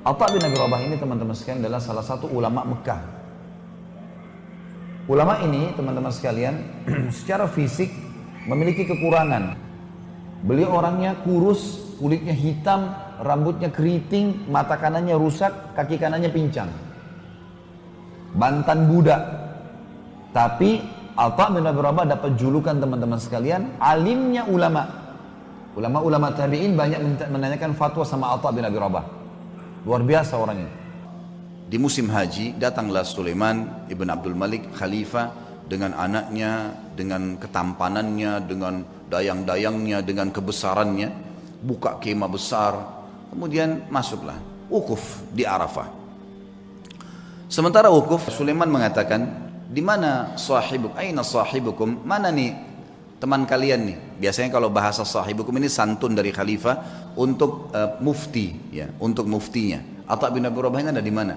Atha bin Abi Rabah ini teman-teman sekalian adalah salah satu ulama Mekah. Ulama ini teman-teman sekalian secara fisik memiliki kekurangan. Beliau orangnya kurus, kulitnya hitam, rambutnya keriting, mata kanannya rusak, kaki kanannya pincang. Bantan budak. Tapi Atha bin Abi Rabah dapat julukan teman-teman sekalian, alimnya ulama. Ulama-ulama tabi'in banyak menanyakan fatwa sama Atha bin Abi Rabah. Luar biasa orangnya. Di musim haji datanglah Sulaiman ibn Abdul Malik khalifah dengan anaknya, dengan ketampanannya, dengan dayang-dayangnya, dengan kebesarannya, buka kemah besar, kemudian masuklah wukuf di Arafah. Sementara wukuf, Sulaiman mengatakan, di mana sahibuk, aina sahibukum, mana nih teman kalian nih? Biasanya kalau bahasa sahibukum ini santun dari khalifah untuk mufti, ya, untuk muftinya. Atha bin Abi Rabah ini ada di mana?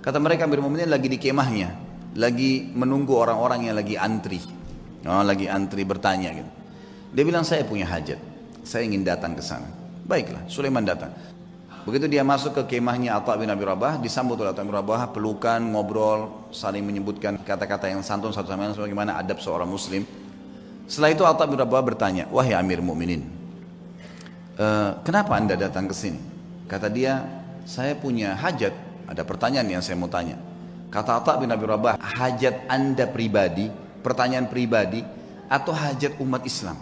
Kata mereka, Amirul Mukminin lagi di kemahnya, lagi menunggu orang-orang yang lagi antri, lagi antri bertanya gitu. Dia bilang, saya punya hajat, saya ingin datang ke sana. Baiklah, Sulaiman datang. Begitu dia masuk ke kemahnya Atha bin Abi Rabah, disambut oleh Atha bin Abi Rabah, pelukan, ngobrol, saling menyebutkan kata-kata yang santun satu sama lain, sebagaimana adab seorang muslim. Setelah itu Atha bin Abi Rabah bertanya, wahai Amir Mukminin, kenapa anda datang ke sini? Kata dia, saya punya hajat, ada pertanyaan yang saya mau tanya. Kata Atha bin Abi Rabah, hajat anda pribadi, pertanyaan pribadi, atau hajat umat Islam?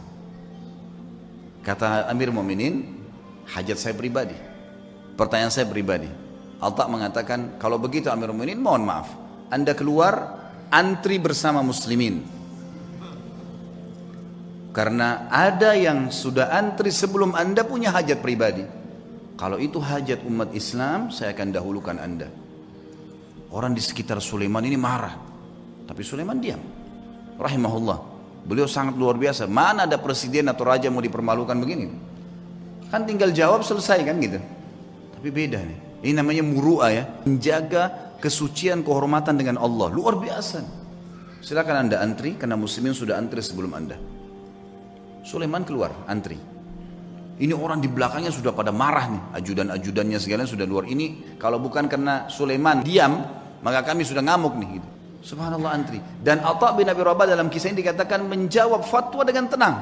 Kata Amir Mukminin, hajat saya pribadi, pertanyaan saya pribadi. Atha mengatakan, kalau begitu Amir Mukminin, mohon maaf, anda keluar antri bersama muslimin, karena ada yang sudah antri sebelum anda punya hajat pribadi. Kalau itu hajat umat Islam, saya akan dahulukan anda. Orang di sekitar Sulaiman ini marah, tapi Sulaiman diam. Rahimahullah, beliau sangat luar biasa. Mana ada presiden atau raja mau dipermalukan begini? Kan tinggal jawab selesai kan gitu. Tapi beda nih, ini namanya muru'ah, ya, menjaga kesucian kehormatan dengan Allah. Luar biasa. Silakan anda antri, karena muslimin sudah antri sebelum anda. Sulaiman keluar antri. Ini orang di belakangnya sudah pada marah nih, ajudan-ajudannya segala sudah luar. Ini kalau bukan karena Sulaiman diam, maka kami sudah ngamuk nih gitu. Subhanallah, antri. Dan Atha bin Abi Rabah dalam kisah ini dikatakan menjawab fatwa dengan tenang.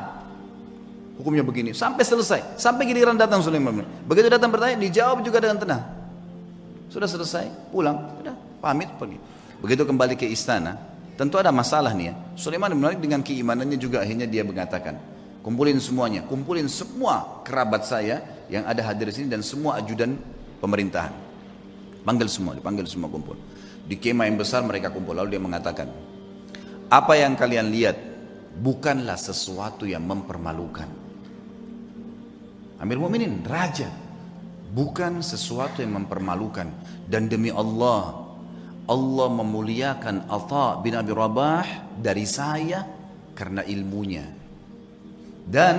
Hukumnya begini sampai selesai, sampai giliran datang Sulaiman. Begitu datang bertanya, dijawab juga dengan tenang. Sudah selesai, pulang, sudah pamit pergi. Begitu kembali ke istana, tentu ada masalah nih ya. Sulaiman bin Malik dengan keimanannya juga akhirnya dia mengatakan, kumpulin semuanya, kumpulin semua kerabat saya yang ada hadir di sini dan semua ajudan pemerintahan. Dipanggil semua kumpul. Di kemah yang besar mereka kumpul, lalu dia mengatakan, apa yang kalian lihat bukanlah sesuatu yang mempermalukan. Amir Mukminin, raja, bukan sesuatu yang mempermalukan. Dan demi Allah, Allah memuliakan Atha bin Abi Rabah dari saya karena ilmunya. Dan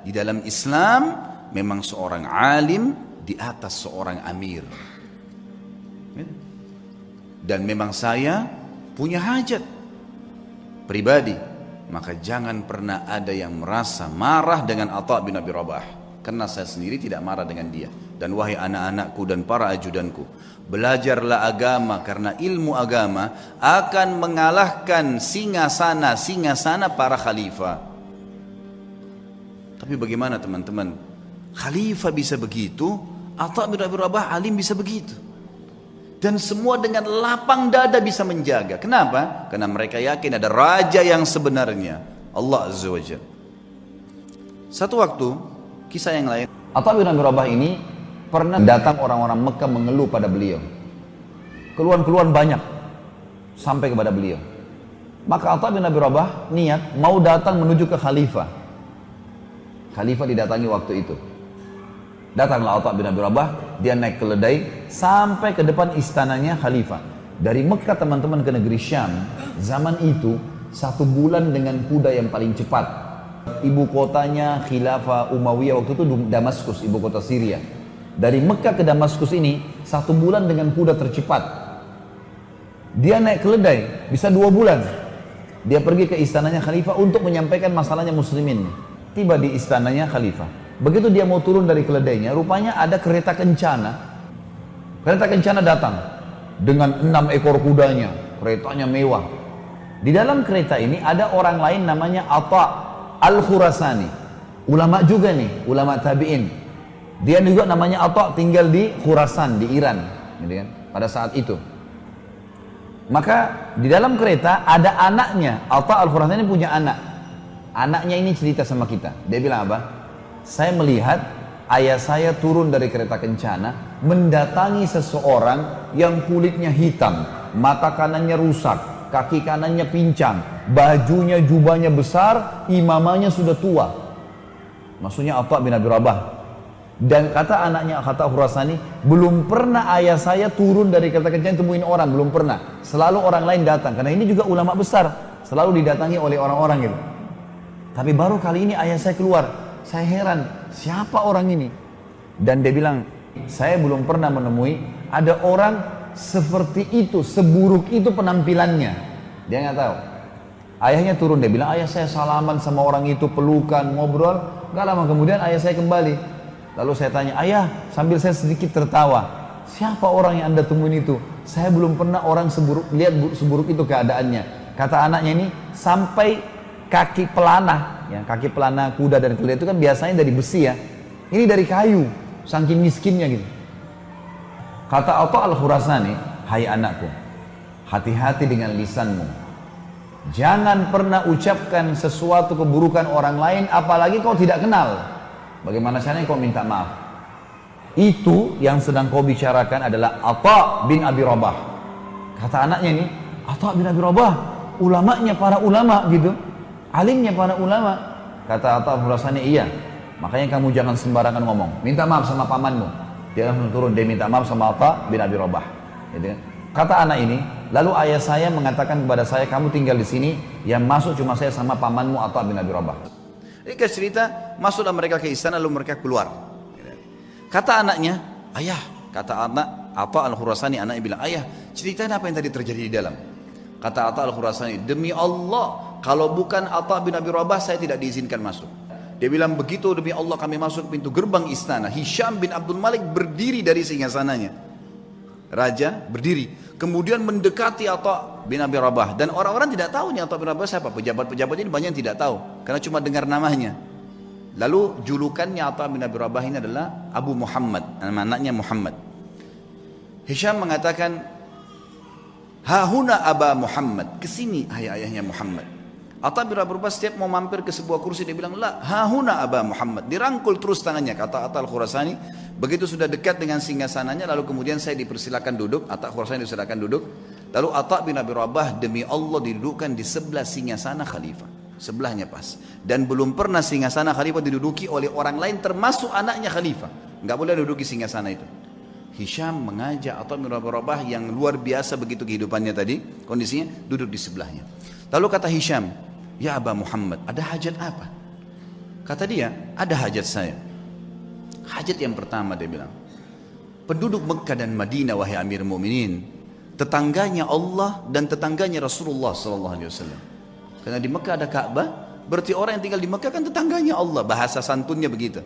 di dalam Islam memang seorang alim di atas seorang amir. Dan memang saya punya hajat pribadi, maka jangan pernah ada yang merasa marah dengan Atha bin Abi Rabah, karena saya sendiri tidak marah dengan dia. Dan wahai anak-anakku dan para ajudanku, belajarlah agama, karena ilmu agama akan mengalahkan singasana para khalifah. Tapi bagaimana teman-teman, khalifah bisa begitu, Atha bin Abi Rabah alim bisa begitu, dan semua dengan lapang dada bisa menjaga. Kenapa? Karena mereka yakin ada raja yang sebenarnya, Allah Azza wa Jalla. Satu waktu, kisah yang lain, Atha bin Abi Rabah ini pernah datang orang-orang Mekah mengeluh pada beliau, keluhan-keluhan banyak sampai kepada beliau. Maka Atha bin Abi Rabah niat mau datang menuju ke khalifah. Khalifah didatangi waktu itu. Datanglah Atha bin Abi Rabah, dia naik keledai sampai ke depan istananya khalifah. Dari Mekah teman-teman ke negeri Syam, zaman itu 1 bulan dengan kuda yang paling cepat. Ibu kotanya Khilafah Umayyah waktu itu Damaskus, ibu kota Syria. Dari Mekah ke Damaskus ini 1 bulan dengan kuda tercepat. Dia naik keledai bisa 2 bulan. Dia pergi ke istananya khalifah untuk menyampaikan masalahnya muslimin. Tiba di istananya khalifah. Begitu dia mau turun dari keledainya, rupanya ada kereta kencana Kereta kencana datang dengan 6 ekor kudanya, keretanya mewah. Di dalam kereta ini ada orang lain namanya Atha Al-Khurasani, ulama juga nih, ulama tabi'in. Dia juga namanya Atha, tinggal di Khurasan, di Iran, gitu kan, pada saat itu. Maka di dalam kereta ada anaknya. Atha Al-Khurasani punya anak. Anaknya ini cerita sama kita. Dia bilang apa? Saya melihat ayah saya turun dari kereta kencana mendatangi seseorang yang kulitnya hitam, mata kanannya rusak, kaki kanannya pincang, bajunya, jubahnya besar, imamahnya sudah tua. Maksudnya Atha bin Abi Rabah. Dan kata anaknya kata Khurasani, belum pernah ayah saya turun dari kereta kencana temuin orang, belum pernah. Selalu orang lain datang, karena ini juga ulama besar, selalu didatangi oleh orang-orang gitu. Tapi baru kali ini ayah saya keluar, saya heran, siapa orang ini? Dan dia bilang, saya belum pernah menemui ada orang seperti itu, seburuk itu penampilannya. Dia nggak tahu. Ayahnya turun, dia bilang, ayah saya salaman sama orang itu, pelukan, ngobrol. Gak lama kemudian ayah saya kembali. Lalu saya tanya, ayah, sambil saya sedikit tertawa, siapa orang yang anda temuin itu? Saya belum pernah orang lihat seburuk itu keadaannya. Kata anaknya ini, sampai kaki pelana, ya, kaki pelana kuda dan keledai itu kan biasanya dari besi ya. Ini dari kayu, saking miskinnya gitu. Kata Atha Al-Khurasani, hai anakku, hati-hati dengan lisanmu. Jangan pernah ucapkan sesuatu keburukan orang lain, apalagi kau tidak kenal. Bagaimana caranya kau minta maaf? Itu yang sedang kau bicarakan adalah Atha bin Abi Rabah. Kata anaknya ini, Atha bin Abi Rabah, ulamanya para ulama gitu, alimnya para ulama. Kata Atha Khurasani, iya. Makanya kamu jangan sembarangan ngomong. Minta maaf sama pamanmu. Dia langsung turun, dia minta maaf sama Atha bin Abi Rabah. Gitu kan? Kata anak ini, lalu ayah saya mengatakan kepada saya, kamu tinggal di sini, yang masuk cuma saya sama pamanmu Atha bin Abi Rabah. Ini cerita, masuklah mereka ke istana lalu mereka keluar. Kata anaknya, ayah, kata anak Atha Al-Khurasani, anaknya bilang, ayah, ceritain apa yang tadi terjadi di dalam. Kata Atha Al-Khurasani, demi Allah, kalau bukan Atha bin Abi Rabah, saya tidak diizinkan masuk. Dia bilang, begitu demi Allah kami masuk pintu gerbang istana, Hisham bin Abdul Malik berdiri dari singgasananya. Raja berdiri, kemudian mendekati Atha bin Abi Rabah, dan orang-orang tidak tahu Atha bin Abi Rabah siapa. Pejabat-pejabat ini banyak yang tidak tahu karena cuma dengar namanya. Lalu julukannya Atha bin Abi Rabah ini adalah Abu Muhammad, nama anaknya Muhammad. Hisham mengatakan, hahuna Aba Muhammad, kesini ayahnya Muhammad. Atha bin Abi Rabah setiap mau mampir ke sebuah kursi dia bilang, la hahuna Aba Muhammad, dirangkul terus tangannya. Kata Atha Al-Khurasani, begitu sudah dekat dengan singgasananya, lalu kemudian saya dipersilakan duduk. Atha Khurasani dipersilakan duduk. Lalu Atha bin Abi Rabah demi Allah didudukkan di sebelah singgasana khalifah, sebelahnya pas. Dan belum pernah singgasana khalifah diduduki oleh orang lain termasuk anaknya khalifah. Enggak boleh duduki singgasana itu. Hisham mengajak Atha bin Abi Rabah yang luar biasa begitu kehidupannya tadi, kondisinya duduk di sebelahnya. Lalu kata Hisham, ya Aba Muhammad, ada hajat apa? Kata dia, ada hajat saya. Hajat yang pertama dia bilang, penduduk Mekah dan Madinah wahai Amir Mu'minin, tetangganya Allah dan tetangganya Rasulullah SAW. Karena di Mekah ada Ka'bah, berarti orang yang tinggal di Mekah kan tetangganya Allah, bahasa santunnya begitu.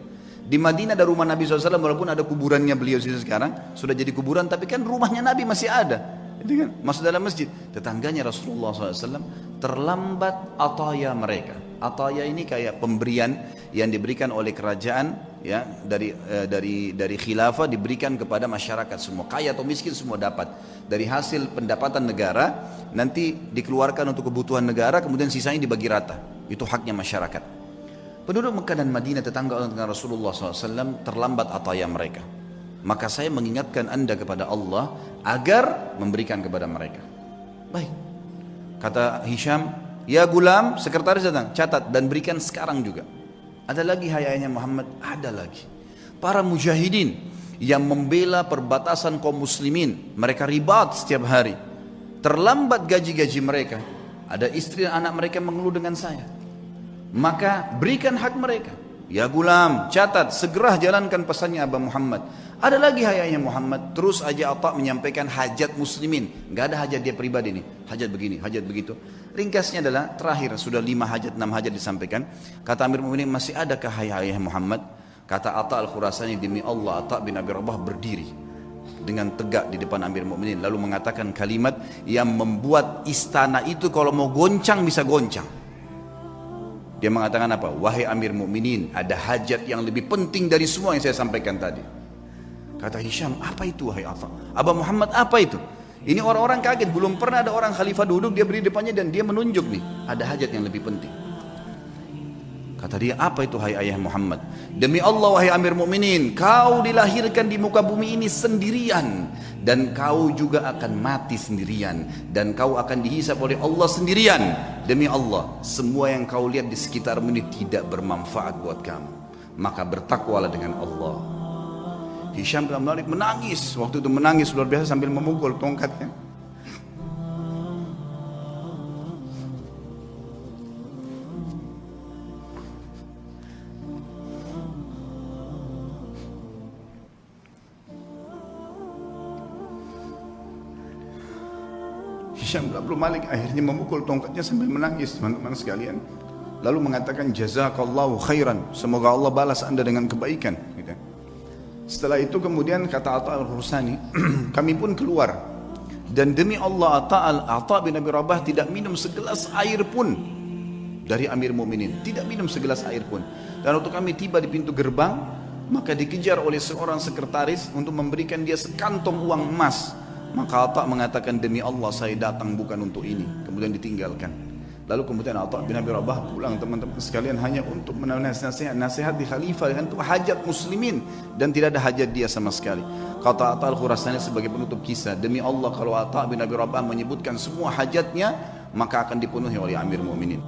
Di Madinah ada rumah Nabi SAW, walaupun ada kuburannya beliau sekarang, sudah jadi kuburan, tapi kan rumahnya Nabi masih ada. Itu kan masuk dalam masjid. Tetangganya Rasulullah SAW, terlambat ataya mereka. Ataya ini kayak pemberian yang diberikan oleh kerajaan, ya, dari khilafah diberikan kepada masyarakat semua, kaya atau miskin semua dapat. Dari hasil pendapatan negara nanti dikeluarkan untuk kebutuhan negara, kemudian sisanya dibagi rata. Itu haknya masyarakat. Penduduk Mekah dan Madinah tetangga dengan Rasulullah SAW terlambat ataya mereka. Maka saya mengingatkan anda kepada Allah agar memberikan kepada mereka. Baik. Kata Hisham, ya gulam, sekretaris datang, catat dan berikan sekarang juga. Ada lagi hayanya Muhammad, ada lagi. Para mujahidin yang membela perbatasan kaum muslimin, mereka ribat setiap hari. Terlambat gaji-gaji mereka. Ada istri dan anak mereka mengeluh dengan saya. Maka berikan hak mereka. Ya gulam, catat, segera jalankan pesannya Aba Muhammad. Ada lagi hayanya Muhammad, terus aja Atha menyampaikan hajat muslimin. Gak ada hajat dia pribadi nih, hajat begini, hajat begitu. Ringkasnya adalah terakhir, sudah 5 hajat, 6 hajat disampaikan. Kata Amir Mu'minin, masih adakah hayanya Muhammad? Kata Atha Al-Khurasani, demi Allah Atha bin Abi Rabah berdiri dengan tegak di depan Amir Mukminin, lalu mengatakan kalimat yang membuat istana itu kalau mau goncang bisa goncang. Dia mengatakan apa? Wahai Amir Mukminin, ada hajat yang lebih penting dari semua yang saya sampaikan tadi. Kata Hisham, apa itu wahai Atha? Aba Muhammad, apa itu? Ini orang-orang kaget, belum pernah ada orang khalifah duduk, dia beri depannya dan dia menunjuk nih, ada hajat yang lebih penting. Kata dia, apa itu hai ayah Muhammad? Demi Allah wahai Amir Mukminin, kau dilahirkan di muka bumi ini sendirian, dan kau juga akan mati sendirian, dan kau akan dihisab oleh Allah sendirian. Demi Allah, semua yang kau lihat di sekitarmu ini tidak bermanfaat buat kamu, maka bertakwalah dengan Allah. Hisham bin Malik menangis, waktu itu menangis luar biasa sambil memukul tongkatnya. Hisham bin Malik akhirnya memukul tongkatnya sambil menangis, teman-teman sekalian. Lalu mengatakan jazakallahu khairan, semoga Allah balas anda dengan kebaikan, gitu. Setelah itu kemudian kata Atha al-Hursani, kami pun keluar, dan demi Allah Atha bin Abi Rabah tidak minum segelas air pun dari Amir Mukminin, tidak minum segelas air pun. Dan waktu kami tiba di pintu gerbang, maka dikejar oleh seorang sekretaris untuk memberikan dia sekantong uang emas. Maka Atha mengatakan, demi Allah saya datang bukan untuk ini, kemudian ditinggalkan. Lalu kemudian Atha bin Abi Rabah pulang, teman-teman sekalian, hanya untuk nasihat di khalifah dengan itu hajat muslimin, dan tidak ada hajat dia sama sekali. Kata Atha al-Khurasani sebagai penutup kisah, demi Allah kalau Atha bin Abi Rabah menyebutkan semua hajatnya, maka akan dipenuhi oleh Amir Mukminin.